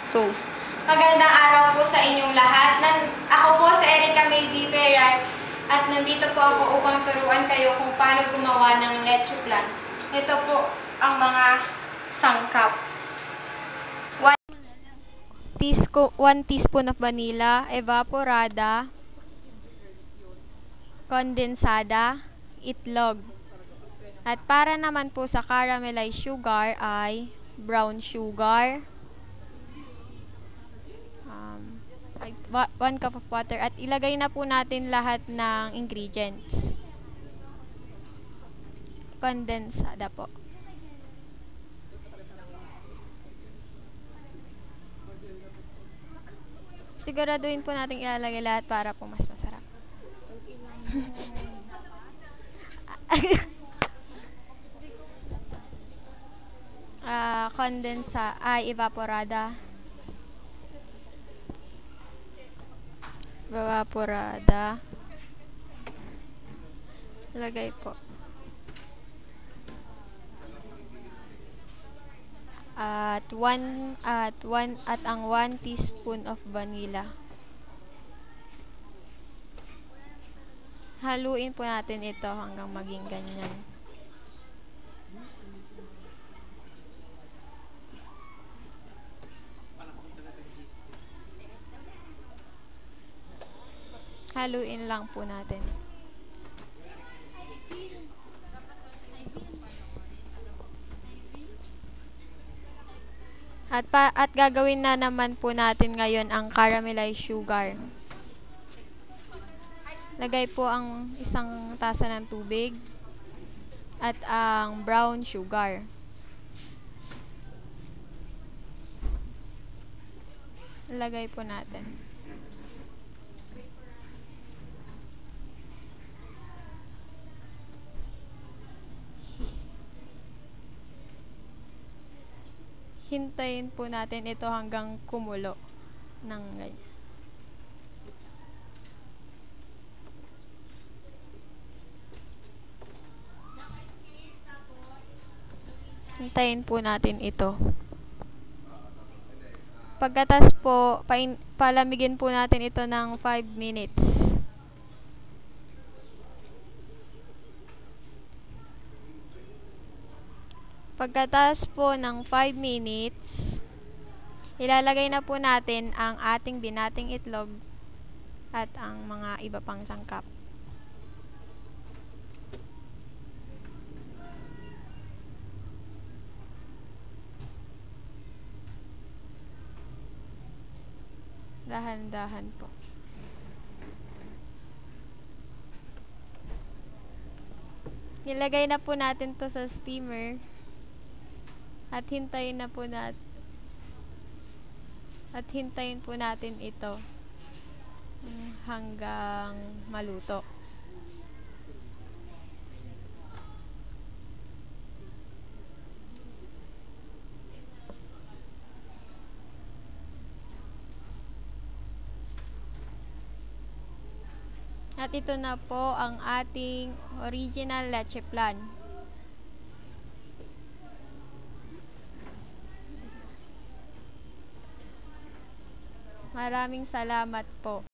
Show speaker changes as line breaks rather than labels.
2.
Magandang araw po sa inyong lahat. Ako po si Erica May D. Ferrar at nandito po ako upang turuan kayo kung paano gumawa ng leche plan. Ito po ang mga sangkap. 1 teaspoon of vanilla, evaporada, kondensada, itlog. At para naman po sa caramelized sugar ay brown sugar, 1 cup of water, at ilagay na po natin lahat ng ingredients. Kondensada po. Siguraduhin po natin ilalagay lahat para po mas masarap. Kondensa ay evaporada. Lagay po. At ang 1 teaspoon of vanilla. Haluin po natin ito hanggang maging ganyan. Haluin lang po natin. At gagawin na naman po natin ngayon ang caramelized sugar. Lagay po ang 1 tasa ng tubig at ang brown sugar. Lagay po natin. Hintayin po natin ito hanggang kumulo ng ganyan. Hintayin po natin ito. Pagkatas po, palamigin po natin ito ng 5 minutes. Pagkatas po ng 5 minutes, ilalagay na po natin ang ating binating itlog at ang mga iba pang sangkap. Dahan-dahan po. Nilagay na po natin to sa steamer. At hintayin po natin ito hanggang maluto. At ito na po ang ating original leche plan. Maraming salamat po.